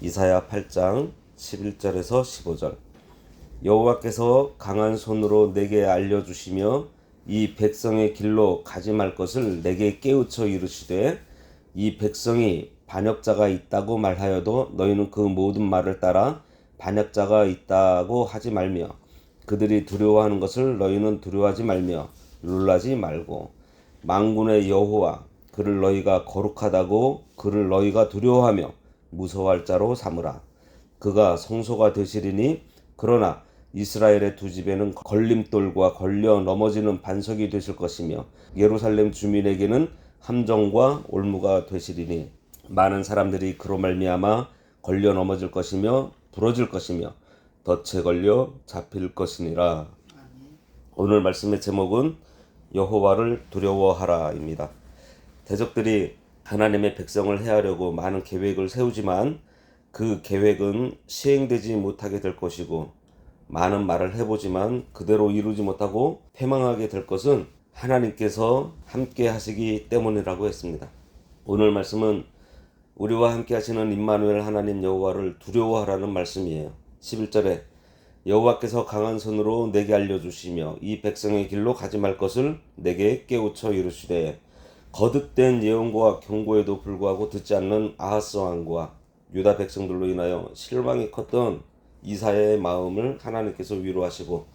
이사야 8장 11절에서 15절. 여호와께서 강한 손으로 내게 알려주시며 이 백성의 길로 가지 말 것을 내게 깨우쳐 이르시되 이 백성이 반역자가 있다고 말하여도 너희는 그 모든 말을 따라 반역자가 있다고 하지 말며 그들이 두려워하는 것을 너희는 두려워하지 말며 놀라지 말고 만군의 여호와 그를 너희가 거룩하다고 그를 너희가 두려워하며 무서워할 자로 삼으라. 그가 성소가 되시리니 그러나 이스라엘의 두 집에는 걸림돌과 걸려 넘어지는 반석이 되실 것이며 예루살렘 주민에게는 함정과 올무가 되시리니 많은 사람들이 그로 말미암아 걸려 넘어질 것이며 부러질 것이며 덫에 걸려 잡힐 것이니라. 오늘 말씀의 제목은 여호와를 두려워하라입니다. 대적들이 하나님의 백성을 해하려고 많은 계획을 세우지만 그 계획은 시행되지 못하게 될 것이고 많은 말을 해보지만 그대로 이루지 못하고 패망하게 될 것은 하나님께서 함께 하시기 때문이라고 했습니다. 오늘 말씀은 우리와 함께 하시는 임마누엘 하나님 여호와를 두려워하라는 말씀이에요. 11절에 여호와께서 강한 손으로 내게 알려주시며 이 백성의 길로 가지 말 것을 내게 깨우쳐 이르시되 거듭된 예언과 경고에도 불구하고 듣지 않는 아하스 왕과 유다 백성들로 인하여 실망이 컸던 이사야의 마음을 하나님께서 위로하시고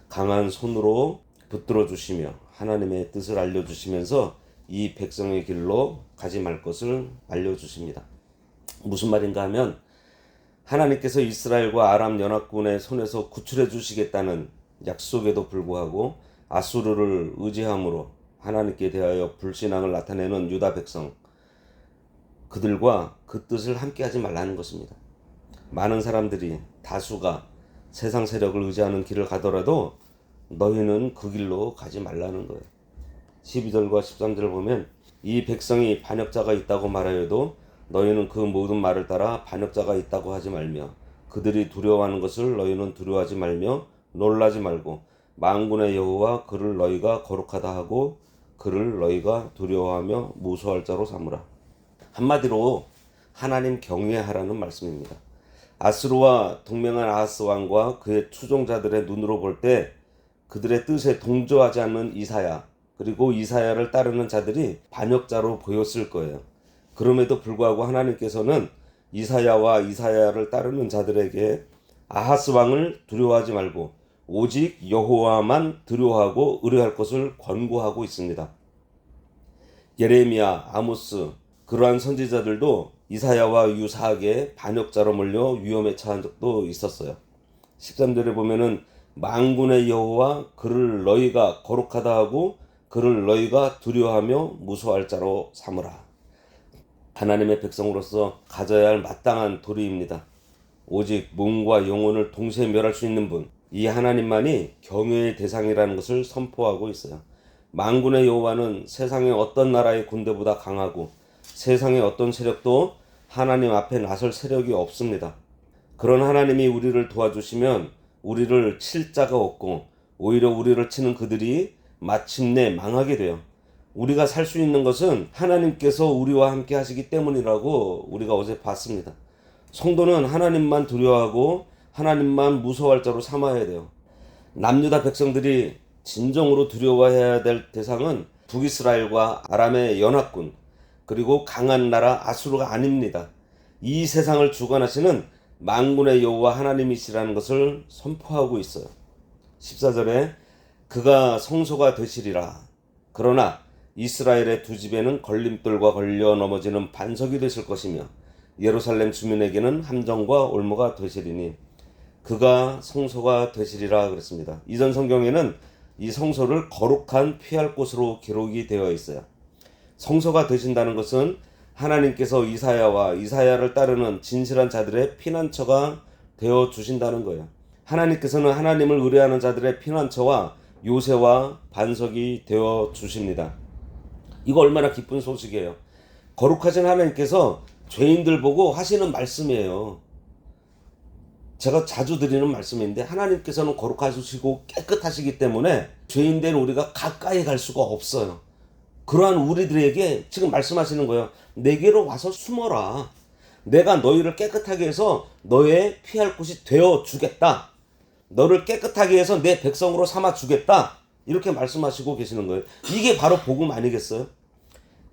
강한 손으로 붙들어 주시며 하나님의 뜻을 알려주시면서 이 백성의 길로 가지 말 것을 알려주십니다. 무슨 말인가 하면 하나님께서 이스라엘과 아람 연합군의 손에서 구출해 주시겠다는 약속에도 불구하고 아수르를 의지함으로 하나님께 대하여 불신앙을 나타내는 유다 백성, 그들과 그 뜻을 함께하지 말라는 것입니다. 많은 사람들이 다수가 세상 세력을 의지하는 길을 가더라도 너희는 그 길로 가지 말라는 거예요. 12절과 13절을 보면 이 백성이 반역자가 있다고 말하여도 너희는 그 모든 말을 따라 반역자가 있다고 하지 말며 그들이 두려워하는 것을 너희는 두려워하지 말며 놀라지 말고 만군의 여호와 그를 너희가 거룩하다 하고 그를 너희가 두려워하며 무서워할 자로 삼으라. 한마디로 하나님 경외하라는 말씀입니다. 아수르와 동맹한 아하스 왕과 그의 추종자들의 눈으로 볼 때 그들의 뜻에 동조하지 않는 이사야 그리고 이사야를 따르는 자들이 반역자로 보였을 거예요. 그럼에도 불구하고 하나님께서는 이사야와 이사야를 따르는 자들에게 아하스 왕을 두려워하지 말고 오직 여호와만 두려워하고 의뢰할 것을 권고하고 있습니다. 예레미야, 아모스 그러한 선지자들도 이사야와 유사하게 반역자로 몰려 위험에 처한 적도 있었어요. 13절에 보면은 만군의 여호와 그를 너희가 거룩하다 하고 그를 너희가 두려워하며 무서워할 자로 삼으라. 하나님의 백성으로서 가져야 할 마땅한 도리입니다. 오직 몸과 영혼을 동시에 멸할 수 있는 분, 이 하나님만이 경외의 대상이라는 것을 선포하고 있어요. 만군의 여호와는 세상의 어떤 나라의 군대보다 강하고 세상의 어떤 세력도 하나님 앞에 나설 세력이 없습니다. 그런 하나님이 우리를 도와주시면 우리를 칠 자가 없고 오히려 우리를 치는 그들이 마침내 망하게 돼요. 우리가 살 수 있는 것은 하나님께서 우리와 함께 하시기 때문이라고 우리가 어제 봤습니다. 성도는 하나님만 두려워하고 하나님만 무서워할 자로 삼아야 돼요. 남유다 백성들이 진정으로 두려워해야 될 대상은 북이스라엘과 아람의 연합군 그리고 강한 나라 아수르가 아닙니다. 이 세상을 주관하시는 만군의 여호와 하나님이시라는 것을 선포하고 있어요. 14절에 그가 성소가 되시리라. 그러나 이스라엘의 두 집에는 걸림돌과 걸려 넘어지는 반석이 되실 것이며 예루살렘 주민에게는 함정과 올무가 되시리니 그가 성소가 되시리라 그랬습니다. 이전 성경에는 이 성소를 거룩한 피할 곳으로 기록이 되어 있어요. 성소가 되신다는 것은 하나님께서 이사야와 이사야를 따르는 진실한 자들의 피난처가 되어 주신다는 거예요. 하나님께서는 하나님을 의뢰하는 자들의 피난처와 요새와 반석이 되어 주십니다. 이거 얼마나 기쁜 소식이에요. 거룩하신 하나님께서 죄인들 보고 하시는 말씀이에요. 제가 자주 드리는 말씀인데 하나님께서는 거룩하시고 깨끗하시기 때문에 죄인된 우리가 가까이 갈 수가 없어요. 그러한 우리들에게 지금 말씀하시는 거예요. 내게로 와서 숨어라. 내가 너희를 깨끗하게 해서 너의 피할 곳이 되어 주겠다. 너를 깨끗하게 해서 내 백성으로 삼아 주겠다. 이렇게 말씀하시고 계시는 거예요. 이게 바로 복음 아니겠어요?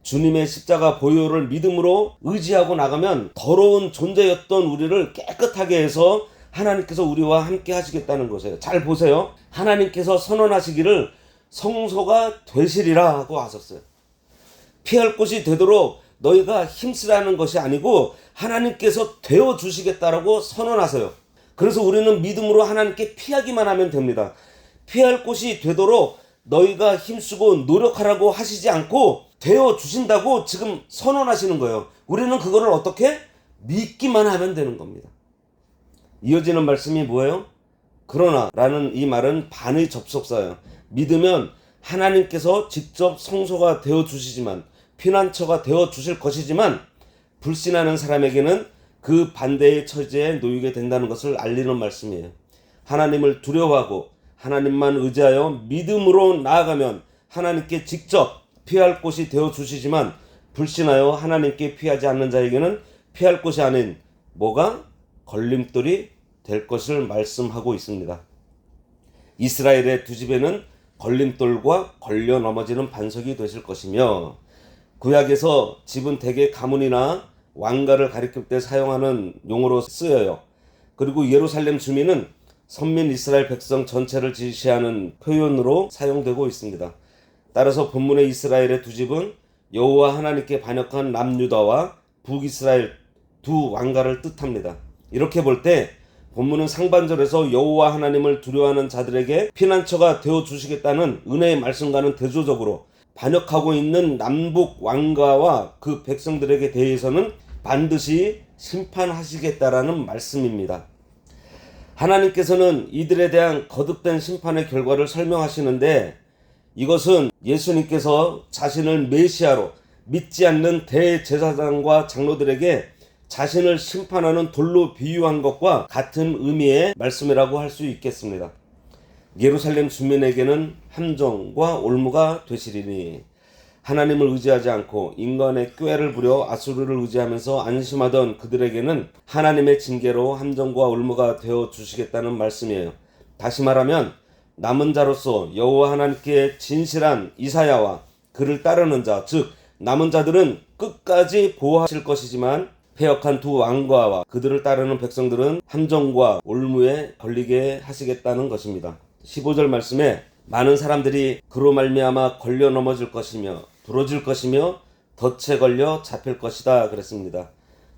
주님의 십자가 보혈을 믿음으로 의지하고 나가면 더러운 존재였던 우리를 깨끗하게 해서 하나님께서 우리와 함께 하시겠다는 것이에요. 잘 보세요. 하나님께서 선언하시기를 성소가 되시리라 하고 하셨어요. 피할 곳이 되도록 너희가 힘쓰라는 것이 아니고 하나님께서 되어 주시겠다라고 선언하세요. 그래서 우리는 믿음으로 하나님께 피하기만 하면 됩니다. 피할 곳이 되도록 너희가 힘쓰고 노력하라고 하시지 않고 되어 주신다고 지금 선언하시는 거예요. 우리는 그거를 어떻게? 믿기만 하면 되는 겁니다. 이어지는 말씀이 뭐예요? 그러나 라는 이 말은 반의 접속사예요. 믿으면 하나님께서 직접 성소가 되어 주시지만, 피난처가 되어 주실 것이지만, 불신하는 사람에게는 그 반대의 처지에 놓이게 된다는 것을 알리는 말씀이에요. 하나님을 두려워하고 하나님만 의지하여 믿음으로 나아가면 하나님께 직접 피할 곳이 되어 주시지만, 불신하여 하나님께 피하지 않는 자에게는 피할 곳이 아닌 뭐가? 걸림돌이 될 것을 말씀하고 있습니다. 이스라엘의 두 집에는 걸림돌과 걸려 넘어지는 반석이 되실 것이며, 구약에서 집은 대개 가문이나 왕가를 가리킬 때 사용하는 용어로 쓰여요. 그리고 예루살렘 주민은 선민 이스라엘 백성 전체를 지시하는 표현으로 사용되고 있습니다. 따라서 본문의 이스라엘의 두 집은 여호와 하나님께 반역한 남유다와 북이스라엘 두 왕가를 뜻합니다. 이렇게 볼 때 본문은 상반절에서 여호와 하나님을 두려워하는 자들에게 피난처가 되어 주시겠다는 은혜의 말씀과는 대조적으로 반역하고 있는 남북 왕가와 그 백성들에게 대해서는 반드시 심판하시겠다라는 말씀입니다. 하나님께서는 이들에 대한 거듭된 심판의 결과를 설명하시는데, 이것은 예수님께서 자신을 메시아로 믿지 않는 대제사장과 장로들에게 자신을 심판하는 돌로 비유한 것과 같은 의미의 말씀이라고 할 수 있겠습니다. 예루살렘 주민에게는 함정과 올무가 되시리니, 하나님을 의지하지 않고 인간의 꾀를 부려 아수르를 의지하면서 안심하던 그들에게는 하나님의 징계로 함정과 올무가 되어 주시겠다는 말씀이에요. 다시 말하면 남은 자로서 여호와 하나님께 진실한 이사야와 그를 따르는 자, 즉 남은 자들은 끝까지 보호하실 것이지만, 패역한 두 왕과와 그들을 따르는 백성들은 함정과 올무에 걸리게 하시겠다는 것입니다. 15절 말씀에 많은 사람들이 그로 말미암아 걸려 넘어질 것이며 부러질 것이며 덫에 걸려 잡힐 것이다 그랬습니다.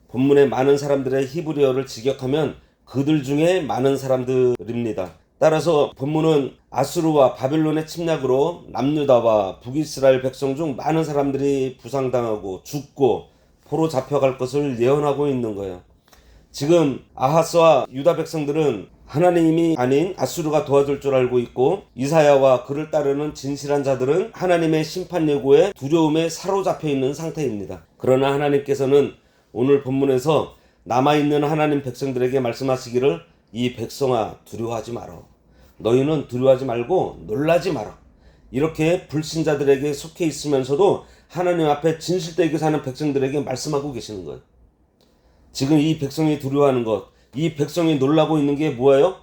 본문의 많은 사람들의 히브리어를 직역하면 그들 중에 많은 사람들입니다. 따라서 본문은 아수르와 바벨론의 침략으로 남유다와 북이스라엘 백성 중 많은 사람들이 부상당하고 죽고 포로 잡혀갈 것을 예언하고 있는 거예요. 지금 아하스와 유다 백성들은 하나님이 아닌 아수르가 도와줄 줄 알고 있고, 이사야와 그를 따르는 진실한 자들은 하나님의 심판 예고에 두려움에 사로잡혀 있는 상태입니다. 그러나 하나님께서는 오늘 본문에서 남아있는 하나님 백성들에게 말씀하시기를, 이 백성아 두려워하지 마라. 너희는 두려워하지 말고 놀라지 마라. 이렇게 불신자들에게 속해 있으면서도 하나님 앞에 진실되게 사는 백성들에게 말씀하고 계시는 거예요. 지금 이 백성이 두려워하는 것, 이 백성이 놀라고 있는 게 뭐예요?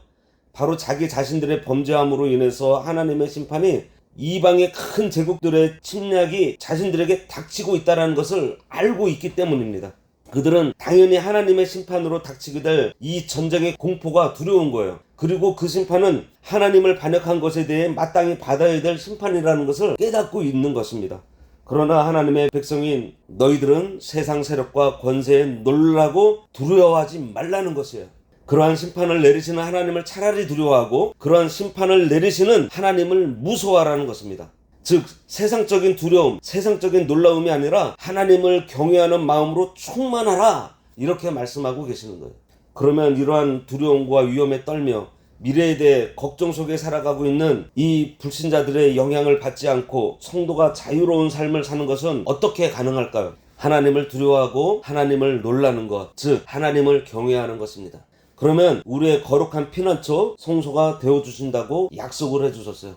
바로 자기 자신들의 범죄함으로 인해서 하나님의 심판이 이방의 큰 제국들의 침략이 자신들에게 닥치고 있다는 것을 알고 있기 때문입니다. 그들은 당연히 하나님의 심판으로 닥치게 될 이 전쟁의 공포가 두려운 거예요. 그리고 그 심판은 하나님을 반역한 것에 대해 마땅히 받아야 될 심판이라는 것을 깨닫고 있는 것입니다. 그러나 하나님의 백성인 너희들은 세상 세력과 권세에 놀라고 두려워하지 말라는 것이에요. 그러한 심판을 내리시는 하나님을 차라리 두려워하고 그러한 심판을 내리시는 하나님을 무서워하라는 것입니다. 즉 세상적인 두려움, 세상적인 놀라움이 아니라 하나님을 경외하는 마음으로 충만하라, 이렇게 말씀하고 계시는 거예요. 그러면 이러한 두려움과 위험에 떨며 미래에 대해 걱정 속에 살아가고 있는 이 불신자들의 영향을 받지 않고 성도가 자유로운 삶을 사는 것은 어떻게 가능할까요? 하나님을 두려워하고 하나님을 놀라는 것, 즉 하나님을 경외하는 것입니다. 그러면 우리의 거룩한 피난처 성소가 되어주신다고 약속을 해주셨어요.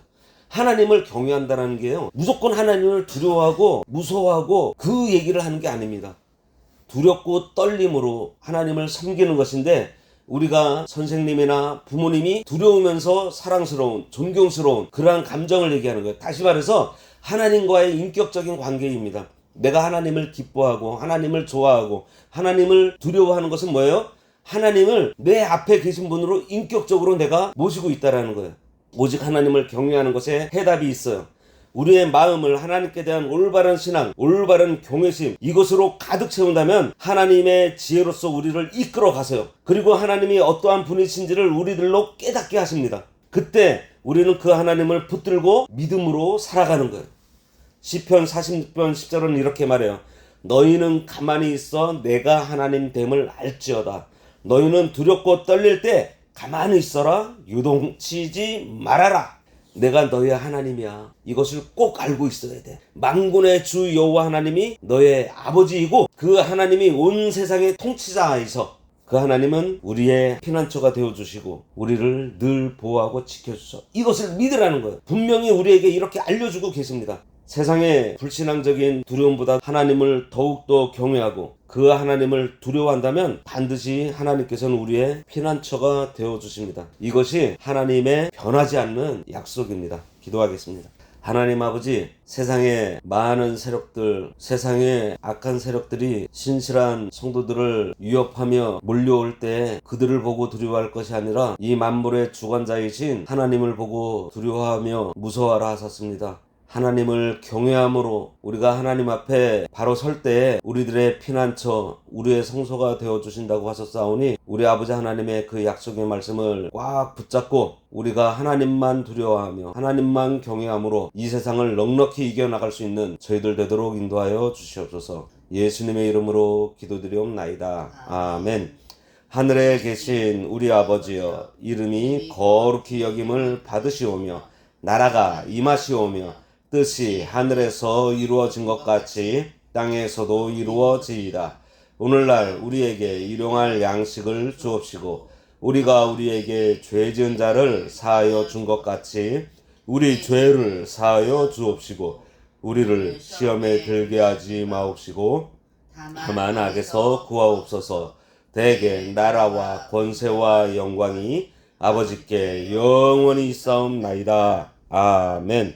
하나님을 경외한다는 게요, 무조건 하나님을 두려워하고 무서워하고 그 얘기를 하는 게 아닙니다. 두렵고 떨림으로 하나님을 섬기는 것인데, 우리가 선생님이나 부모님이 두려우면서 사랑스러운, 존경스러운 그러한 감정을 얘기하는 거예요. 다시 말해서 하나님과의 인격적인 관계입니다. 내가 하나님을 기뻐하고 하나님을 좋아하고 하나님을 두려워하는 것은 뭐예요? 하나님을 내 앞에 계신 분으로 인격적으로 내가 모시고 있다라는 거예요. 오직 하나님을 경외하는 것에 해답이 있어요. 우리의 마음을 하나님께 대한 올바른 신앙, 올바른 경외심, 이것으로 가득 채운다면 하나님의 지혜로서 우리를 이끌어 가세요. 그리고 하나님이 어떠한 분이신지를 우리들로 깨닫게 하십니다. 그때 우리는 그 하나님을 붙들고 믿음으로 살아가는 거예요. 시편 46편 10절은 이렇게 말해요. 너희는 가만히 있어 내가 하나님 됨을 알지어다. 너희는 두렵고 떨릴 때 가만히 있어라. 유동치지 말아라. 내가 너의 하나님이야. 이것을 꼭 알고 있어야 돼. 만군의 주 여호와 하나님이 너의 아버지이고 그 하나님이 온 세상의 통치자이서 그 하나님은 우리의 피난처가 되어주시고 우리를 늘 보호하고 지켜주셔. 이것을 믿으라는 거예요. 분명히 우리에게 이렇게 알려주고 계십니다. 세상의 불신앙적인 두려움보다 하나님을 더욱더 경외하고 그 하나님을 두려워한다면 반드시 하나님께서는 우리의 피난처가 되어주십니다. 이것이 하나님의 변하지 않는 약속입니다. 기도하겠습니다. 하나님 아버지, 세상의 많은 세력들, 세상의 악한 세력들이 신실한 성도들을 위협하며 몰려올 때 그들을 보고 두려워할 것이 아니라 이 만물의 주관자이신 하나님을 보고 두려워하며 무서워하라 하셨습니다. 하나님을 경외함으로 우리가 하나님 앞에 바로 설 때에 우리들의 피난처, 우리의 성소가 되어주신다고 하셨사오니 우리 아버지 하나님의 그 약속의 말씀을 꽉 붙잡고 우리가 하나님만 두려워하며 하나님만 경외함으로 이 세상을 넉넉히 이겨나갈 수 있는 저희들 되도록 인도하여 주시옵소서. 예수님의 이름으로 기도드리옵나이다. 아멘. 하늘에 계신 우리 아버지여, 이름이 거룩히 여김을 받으시오며 나라가 임하시오며 뜻이 하늘에서 이루어진 것 같이 땅에서도 이루어지이다. 오늘날 우리에게 일용할 양식을 주옵시고 우리가 우리에게 죄 지은 자를 사하여 준 것 같이 우리 죄를 사하여 주옵시고 우리를 시험에 들게 하지 마옵시고 다만 악에서 구하옵소서. 대개 나라와 권세와 영광이 아버지께 영원히 있사옵나이다. 아멘.